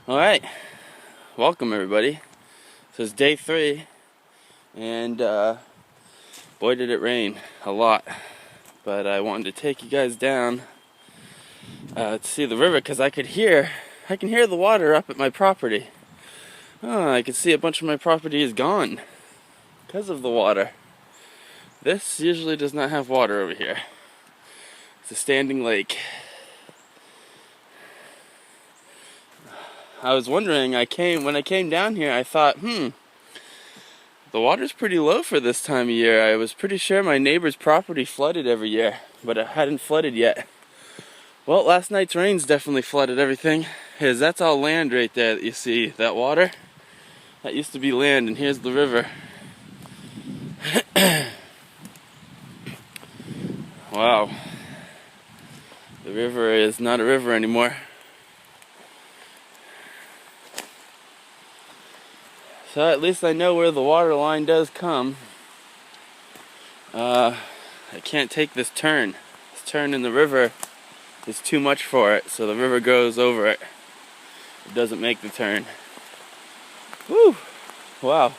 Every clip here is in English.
Alright, welcome everybody. This is day 3, and boy did it rain a lot. But I wanted to take you guys down to see the river because I can hear the water up at my property. Oh, I can see a bunch of my property is gone because of the water. This usually does not have water over here. It's a standing lake. I was wondering, when I came down here, I thought, the water's pretty low for this time of year. I was pretty sure my neighbor's property flooded every year, but it hadn't flooded yet. Well, last night's rains definitely flooded everything, because that's all land right there that you see. That water, that used to be land, and here's the river. Wow. The river is not a river anymore. So at least I know where the water line does come. I can't take this turn. This turn in the river is too much for it, so the river goes over it. It doesn't make the turn. Woo! Wow.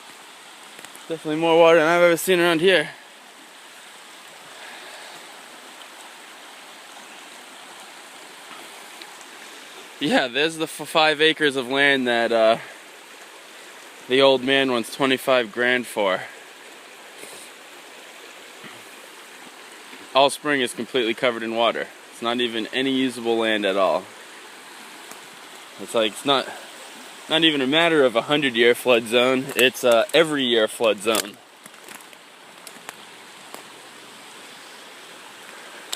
Definitely more water than I've ever seen around here. Yeah, there's the 5 acres of land that the old man wants 25 grand for. All spring is completely covered in water. It's not even any usable land at all. It's like, it's not even a matter of a 100-year flood zone. It's every year flood zone.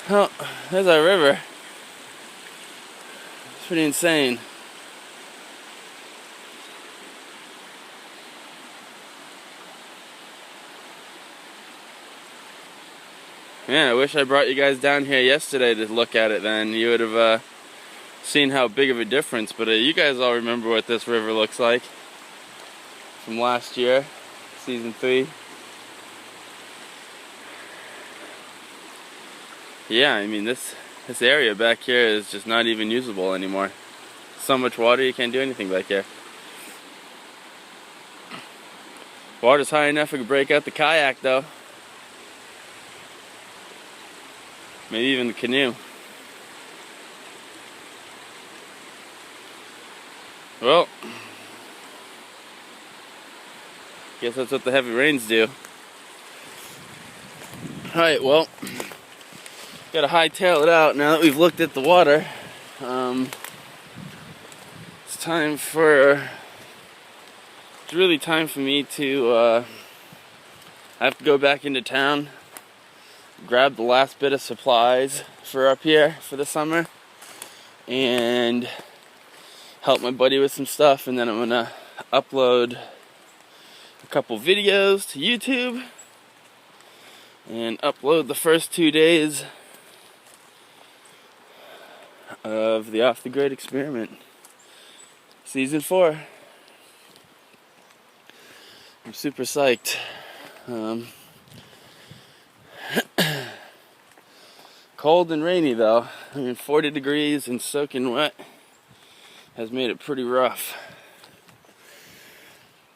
Oh, there's our river. It's pretty insane. Yeah, I wish I brought you guys down here yesterday to look at it then. You would have seen how big of a difference. But you guys all remember what this river looks like from last year, season 3. Yeah, I mean this area back here is just not even usable anymore. So much water you can't do anything back here. Water's high enough it could break out the kayak though. Maybe even the canoe. Well, guess that's what the heavy rains do. Alright, well, gotta hightail it out now that we've looked at the water. It's really time for me to, I have to go back into town, grab the last bit of supplies for up here for the summer, and help my buddy with some stuff, and then I'm gonna upload a couple videos to YouTube and upload the first 2 days of the Off the Grid Experiment, season 4. I'm super psyched. Cold and rainy though. I mean, 40 degrees and soaking wet has made it pretty rough.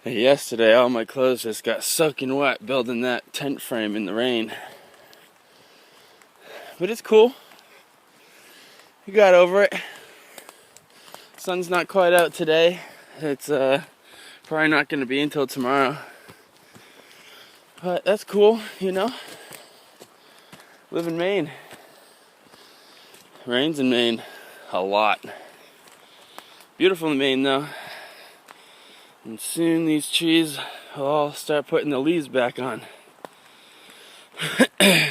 And yesterday all my clothes just got soaking wet building that tent frame in the rain. But it's cool. We got over it. Sun's not quite out today. It's probably not going to be until tomorrow. But that's cool, you know. Live in Maine. Rains in Maine a lot. Beautiful in Maine though. And soon these trees will all start putting the leaves back on. This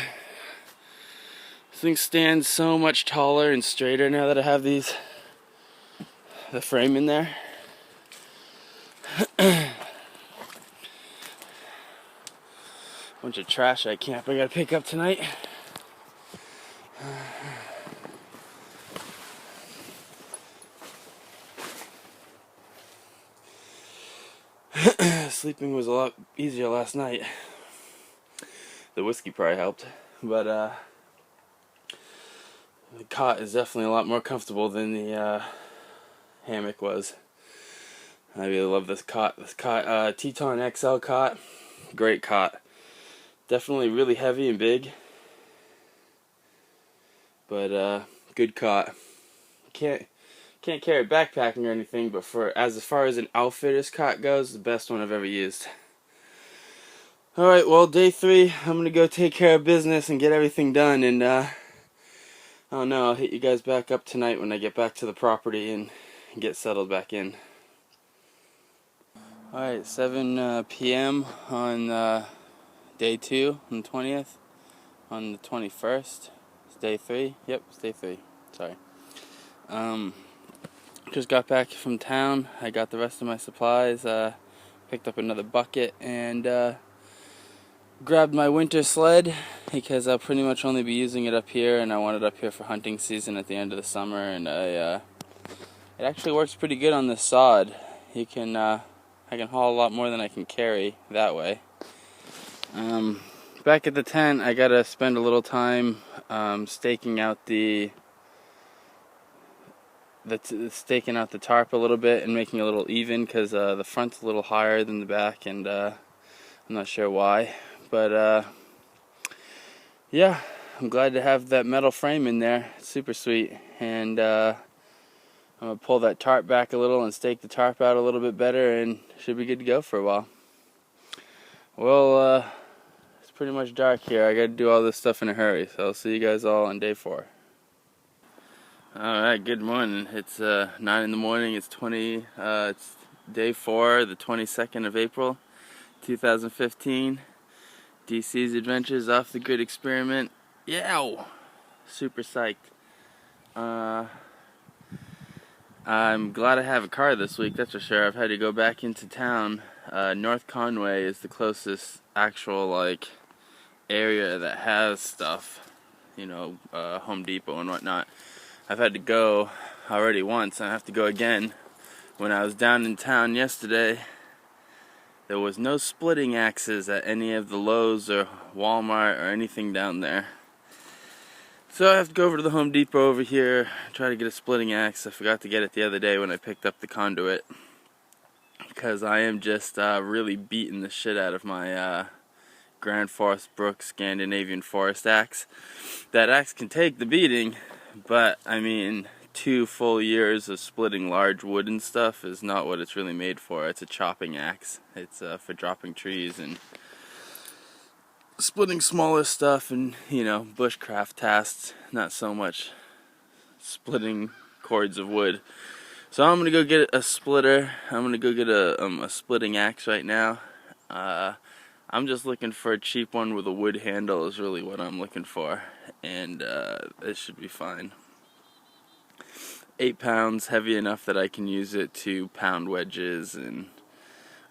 thing stands so much taller and straighter now that I have the frame in there. Bunch of trash I gotta pick up tonight. Sleeping was a lot easier last night. The whiskey probably helped, but the cot is definitely a lot more comfortable than the hammock was. I really love this cot. This cot, Teton XL cot. Great cot. Definitely really heavy and big. But good cot. Can't carry backpacking or anything, but as far as an outfitter's cot goes, the best one I've ever used. Alright, well, day 3, I'm gonna go take care of business and get everything done, and I don't know, I'll hit you guys back up tonight when I get back to the property and get settled back in. Alright, 7 p.m. on day 2, on the 20th, on the 21st. It's day 3. Yep, it's day 3. Sorry. Just got back from town. I got the rest of my supplies. Picked up another bucket and grabbed my winter sled because I'll pretty much only be using it up here, and I want it up here for hunting season at the end of the summer. And it actually works pretty good on this sod. I can haul a lot more than I can carry that way. Back at the tent, I gotta spend a little time staking out the tarp a little bit and making it a little even, because the front's a little higher than the back, and I'm not sure why, but yeah, I'm glad to have that metal frame in there. It's super sweet, and I'm gonna pull that tarp back a little and stake the tarp out a little bit better, and should be good to go for a while. Well, it's pretty much dark here. I gotta do all this stuff in a hurry, so I'll see you guys all on day 4. Alright, good morning. It's 9 in the morning. It's day 4, the 22nd of April, 2015. DC's Adventures Off the Grid Experiment. Yeah! Super psyched. I'm glad I have a car this week, that's for sure. I've had to go back into town. North Conway is the closest actual, area that has stuff. You know, Home Depot and whatnot. I've had to go already once, and I have to go again. When I was down in town yesterday, there was no splitting axes at any of the Lowe's or Walmart or anything down there. So I have to go over to the Home Depot over here, try to get a splitting axe. I forgot to get it the other day when I picked up the conduit, because I am just really beating the shit out of my Grand Forest Brook Scandinavian Forest axe. That axe can take the beating, but I mean, 2 full years of splitting large wood and stuff is not what it's really made for. It's a chopping axe. It's for dropping trees and splitting smaller stuff and, you know, bushcraft tasks, not so much splitting cords of wood. So I'm gonna go get a splitter. I'm gonna go get a splitting axe right now. I'm just looking for a cheap one with a wood handle is really what I'm looking for, and it should be fine. 8 pounds, heavy enough that I can use it to pound wedges, and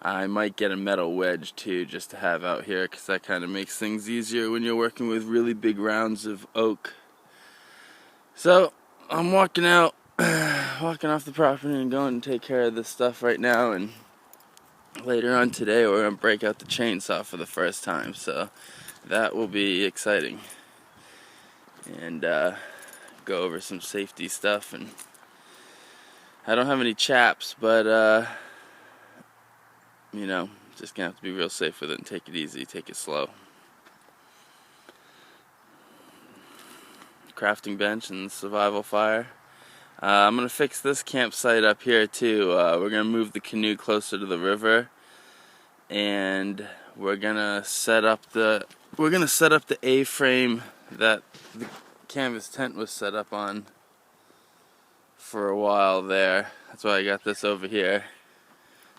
I might get a metal wedge too, just to have out here, because that kind of makes things easier when you're working with really big rounds of oak. So I'm walking out, walking off the property and going to take care of this stuff right now, and later on today we're going to break out the chainsaw for the first time, so that will be exciting, and go over some safety stuff. And I don't have any chaps, but you know, just gonna have to be real safe with it and take it easy, take it slow. Crafting bench and survival fire. I'm gonna fix this campsite up here too. We're gonna move the canoe closer to the river, and we're gonna set up the A-frame that the canvas tent was set up on for a while there. That's why I got this over here.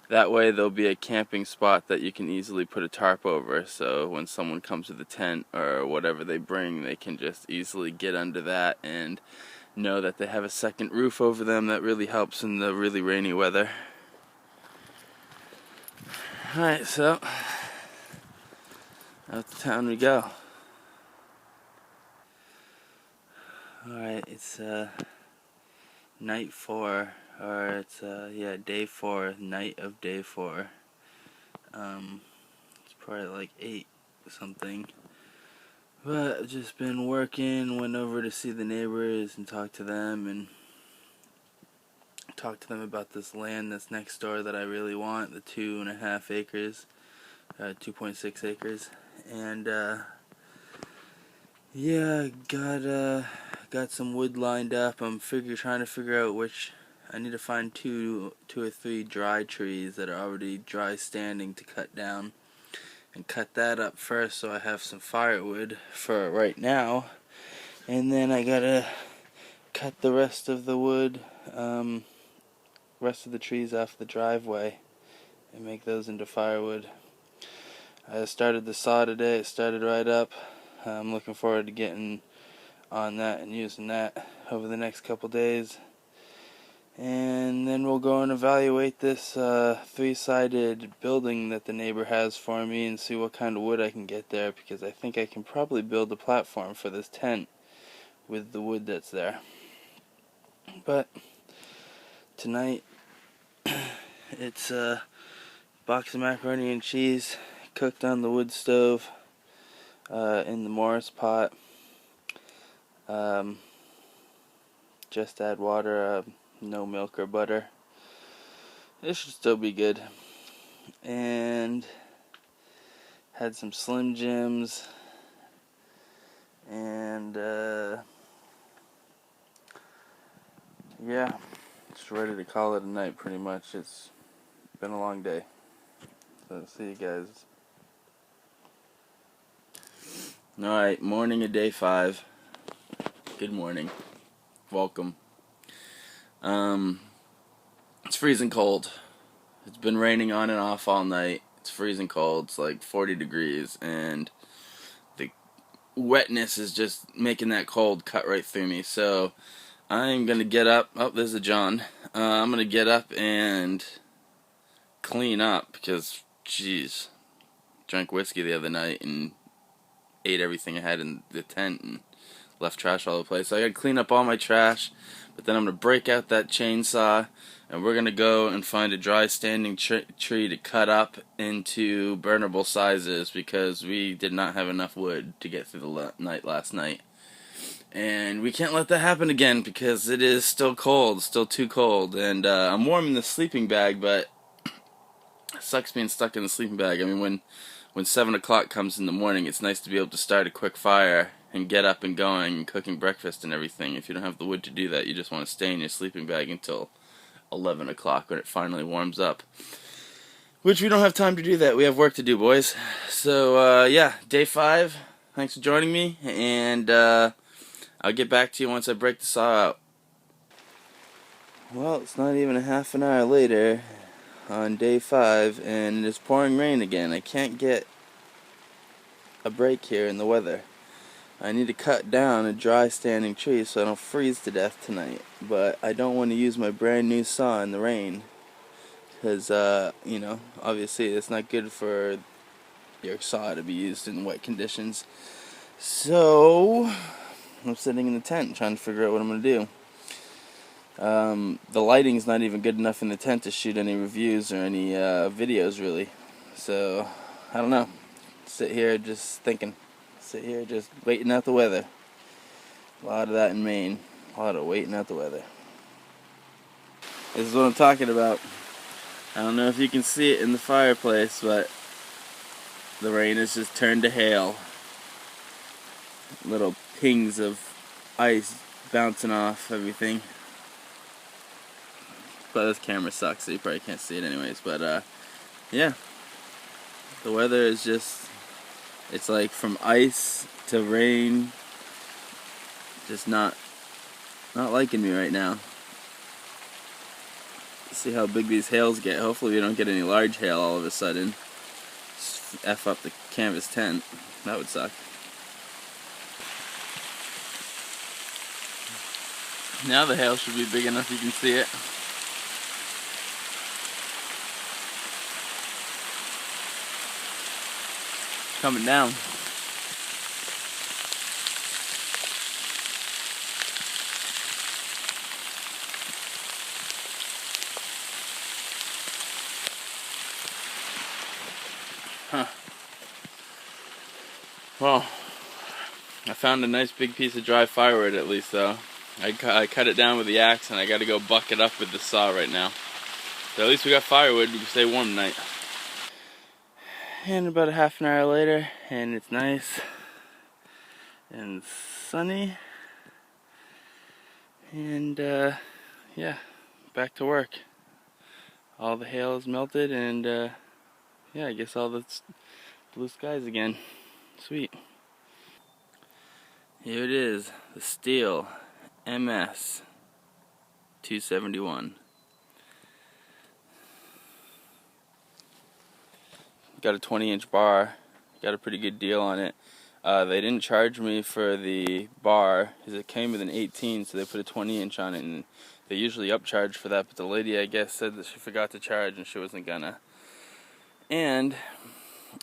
That way there'll be a camping spot that you can easily put a tarp over, so when someone comes to the tent or whatever they bring, they can just easily get under that and know that they have a second roof over them. That really helps in the really rainy weather. Alright, so out to town we go. Alright, it's night 4, or it's day 4, night of day 4. It's probably like 8 something. But I've just been working, went over to see the neighbors and talk to them, and talked to them about this land that's next door that I really want, the 2.5 acres, 2.6 acres, and yeah, got some wood lined up. I'm trying to figure out which. I need to find two or three dry trees that are already dry standing to cut down, and cut that up first so I have some firewood for right now, and then I gotta cut the rest of the wood, rest of the trees off the driveway and make those into firewood. I started the saw today. It started right up. I'm looking forward to getting on that and using that over the next couple days. And then we'll go and evaluate this three-sided building that the neighbor has for me and see what kind of wood I can get there, because I think I can probably build a platform for this tent with the wood that's there. But tonight it's a box of macaroni and cheese cooked on the wood stove in the Morris pot. Just add water, no milk or butter. It should still be good. And had some Slim Jims, and yeah, just ready to call it a night pretty much. It's been a long day. So see you guys. Alright, morning of day 5. Good morning. Welcome. It's freezing cold. It's been raining on and off all night. It's freezing cold. It's like 40 degrees, and the wetness is just making that cold cut right through me. So I'm gonna get up. Oh, there's a John. I'm gonna get up and clean up because, jeez, drank whiskey the other night and ate everything I had in the tent and left trash all over the place. So I gotta clean up all my trash, but then I'm gonna break out that chainsaw and we're gonna go and find a dry standing tree to cut up into burnable sizes, because we did not have enough wood to get through the night last night. And we can't let that happen again, because it is still cold, still too cold. And I'm warm in the sleeping bag, but it sucks being stuck in the sleeping bag. I mean, when 7 o'clock comes in the morning, it's nice to be able to start a quick fire and get up and going and cooking breakfast and everything. If you don't have the wood to do that, you just want to stay in your sleeping bag until 11 o'clock when it finally warms up. Which we don't have time to do that. We have work to do, boys. So, yeah, day 5. Thanks for joining me, and I'll get back to you once I break the saw out. Well, it's not even a half an hour later on day 5, and it's pouring rain again. I can't get a break here in the weather. I need to cut down a dry standing tree so I don't freeze to death tonight, but I don't want to use my brand new saw in the rain, because you know, obviously it's not good for your saw to be used in wet conditions. So I'm sitting in the tent trying to figure out what I'm going to do. The lighting's not even good enough in the tent to shoot any reviews or any videos, really. So, I don't know. Sit here just thinking. Sit here just waiting out the weather. A lot of that in Maine. A lot of waiting out the weather. This is what I'm talking about. I don't know if you can see it in the fireplace, but the rain has just turned to hail. Little pings of ice bouncing off everything. But this camera sucks, so you probably can't see it anyways. But yeah, the weather is just, it's like from ice to rain. Just not liking me right now. See how big these hails get. Hopefully we don't get any large hail all of a sudden. Just F up the canvas tent. That would suck. Now the hail should be big enough you can see it. Coming down. Huh. Well, I found a nice big piece of dry firewood at least, though. I cut it down with the axe, and I got to go buck it up with the saw right now. So at least we got firewood. We can stay warm tonight. And about a half an hour later, and it's nice and sunny. And yeah, back to work. All the hail is melted, and yeah, I guess all the blue skies again. Sweet. Here it is, the Stihl MS 271. Got a 20-inch bar. Got a pretty good deal on it. They didn't charge me for the bar because it came with an 18, so they put a 20-inch on it, and they usually upcharge for that, but the lady, I guess, said that she forgot to charge and she wasn't gonna. And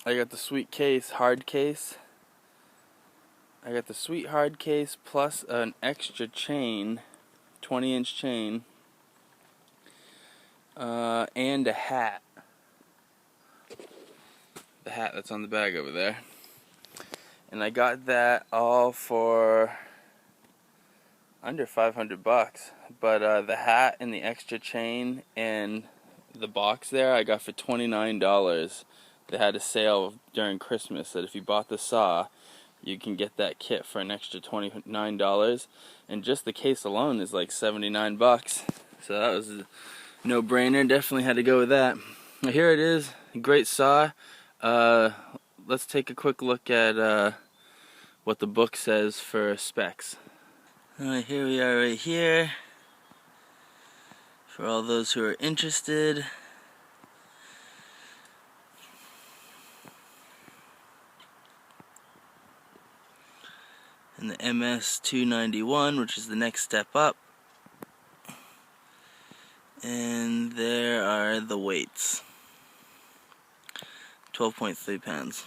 I got the sweet case, hard case. I got the sweet hard case plus an extra chain, 20-inch chain, and a hat. The hat that's on the bag over there. And I got that all for under $500, but the hat and the extra chain and the box there I got for $29. They had a sale during Christmas that if you bought the saw, you can get that kit for an extra $29, and just the case alone is like $79. So that was a no-brainer. Definitely had to go with that. Now here it is, great saw. Let's take a quick look at what the book says for specs. Alright, here we are right here. For all those who are interested. And the MS 291, which is the next step up. And there are the weights. 12.3 pounds.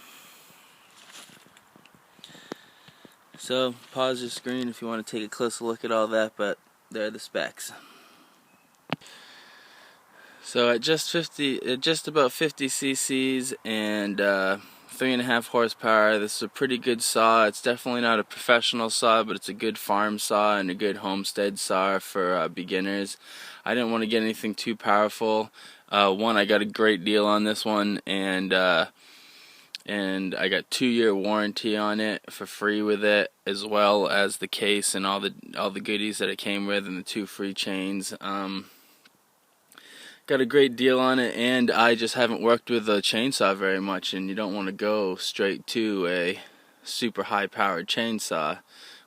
So pause your screen if you want to take a closer look at all that, but there are the specs. So at just about 50 cc's and 3.5 horsepower, this is a pretty good saw. It's definitely not a professional saw, but it's a good farm saw and a good homestead saw for beginners. I didn't want to get anything too powerful. One, I got a great deal on this one, and I got 2-year warranty on it for free with it, as well as the case and all the goodies that it came with, and the 2 free chains. Got a great deal on it, and I just haven't worked with a chainsaw very much, and you don't want to go straight to a super high-powered chainsaw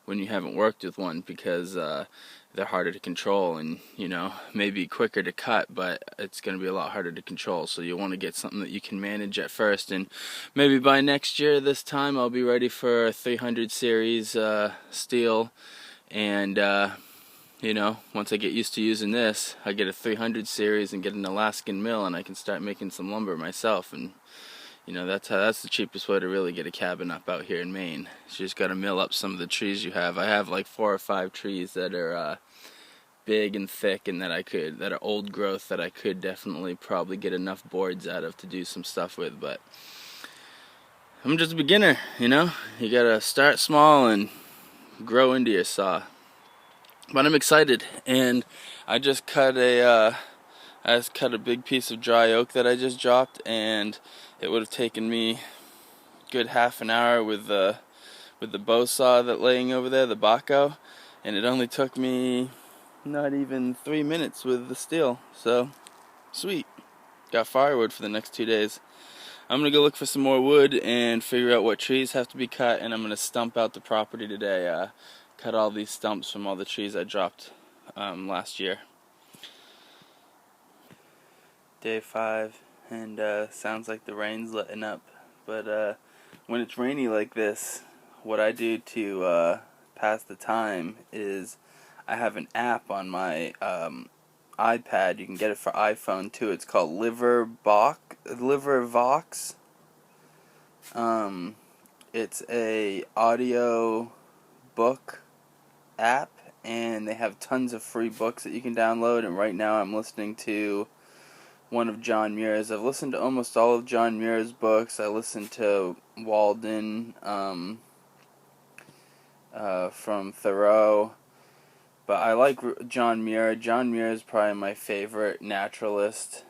when you haven't worked with one, because they're harder to control, and maybe quicker to cut, but it's going to be a lot harder to control. So you want to get something that you can manage at first, and maybe by next year this time I'll be ready for a 300 series Stihl, and once I get used to using this, I get a 300 series and get an Alaskan mill, and I can start making some lumber myself. And that's the cheapest way to really get a cabin up out here in Maine. You just got to mill up some of the trees you have. I have like 4 or 5 trees that are big and thick, and that are old growth, that I could definitely probably get enough boards out of to do some stuff with. But I'm just a beginner, you gotta start small and grow into your saw. But I'm excited, and I just cut a big piece of dry oak that I just dropped, and it would have taken me a good half an hour with the bow saw that laying over there, the Bahco, and it only took me not even 3 minutes with the Stihl. So sweet, got firewood for the next 2 days. I'm gonna go look for some more wood and figure out what trees have to be cut, and I'm gonna stump out the property today. Cut all these stumps from all the trees I dropped last year. Day 5, and sounds like the rain's letting up. But when it's rainy like this, what I do to pass the time is I have an app on my iPad. You can get it for iPhone too. It's called Livervox. It's a audio book app, and they have tons of free books that you can download. And right now I'm listening to one of John Muir's. I've listened to almost all of John Muir's books. I listened to Walden from Thoreau, But I like John Muir. John Muir is probably my favorite naturalist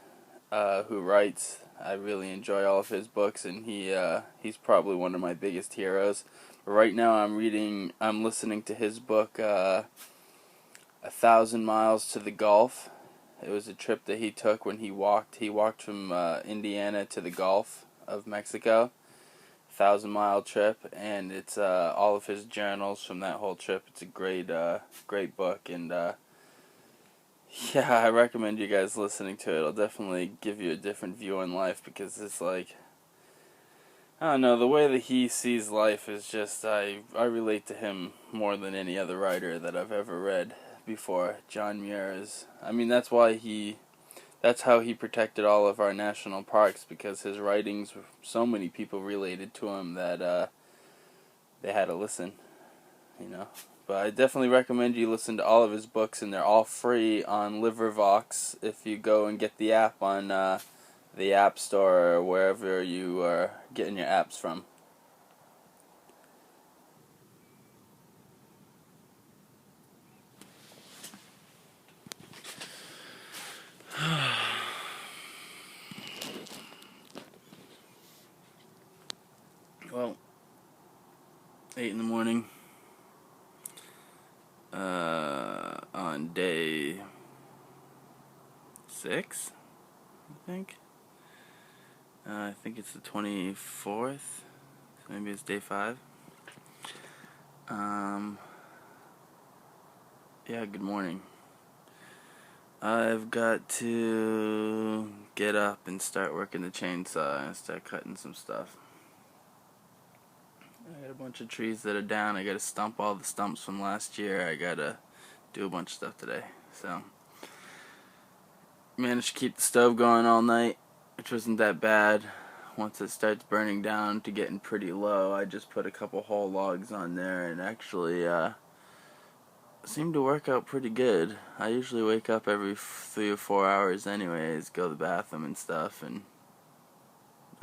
who writes. I really enjoy all of his books, and he's probably one of my biggest heroes. But right now I'm listening to his book, 1,000 Miles to the Gulf. It was a trip that he took when he walked. He walked from Indiana to the Gulf of Mexico. 1,000-mile trip, and it's all of his journals from that whole trip. It's a great book, and yeah, I recommend you guys listening to it. It'll definitely give you a different view on life, because it's like, I don't know, the way that he sees life is just, I relate to him more than any other writer that I've ever read before. John Muir is, I mean, that's how he protected all of our national parks, because his writings, so many people related to him that they had to listen, you know. But I definitely recommend you listen to all of his books, and they're all free on LibriVox if you go and get the app on the App Store or wherever you are getting your apps from. Well, 8 in the morning on day 6, I think. I think it's the 24th, so maybe it's day 5. Yeah, good morning. I've got to get up and start working the chainsaw and start cutting some stuff. I got a bunch of trees that are down. I gotta stump all the stumps from last year. I gotta do a bunch of stuff today. So, managed to keep the stove going all night, which wasn't that bad. Once it starts burning down to getting pretty low, I just put a couple whole logs on there, and actually seemed to work out pretty good. I usually wake up every 3 or 4 hours anyways, go to the bathroom and stuff, and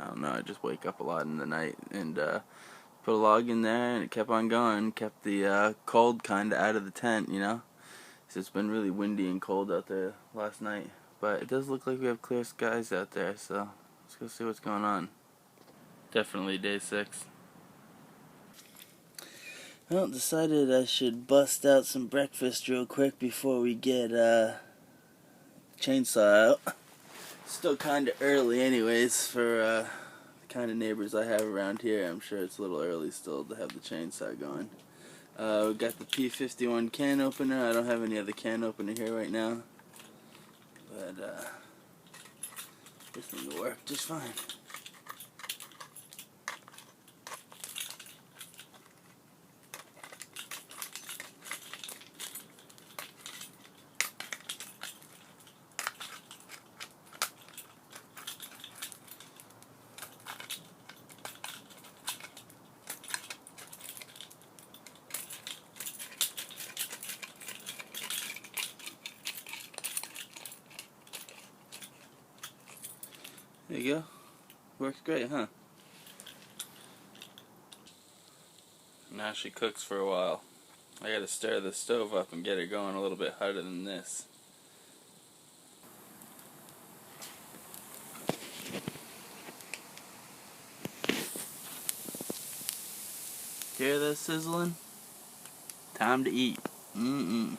I don't know, I just wake up a lot in the night, and put a log in there, and it kept on going, kept the cold kind of out of the tent, you know. So it's been really windy and cold out there last night, but it does look like we have clear skies out there, so let's go see what's going on. Definitely day 6. Well, decided I should bust out some breakfast real quick before we get chainsaw out. Still kind of early anyways for the kind of neighbors I have around here. I'm sure it's a little early still to have the chainsaw going. We got the P51 can opener. I don't have any other can opener here right now, but this thing will work just fine. There you go. Works great, huh? Now she cooks for a while. I gotta stir the stove up and get it going a little bit harder than this. Hear that sizzling? Time to eat. Then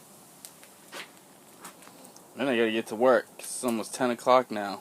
I gotta get to work. It's almost 10 o'clock now.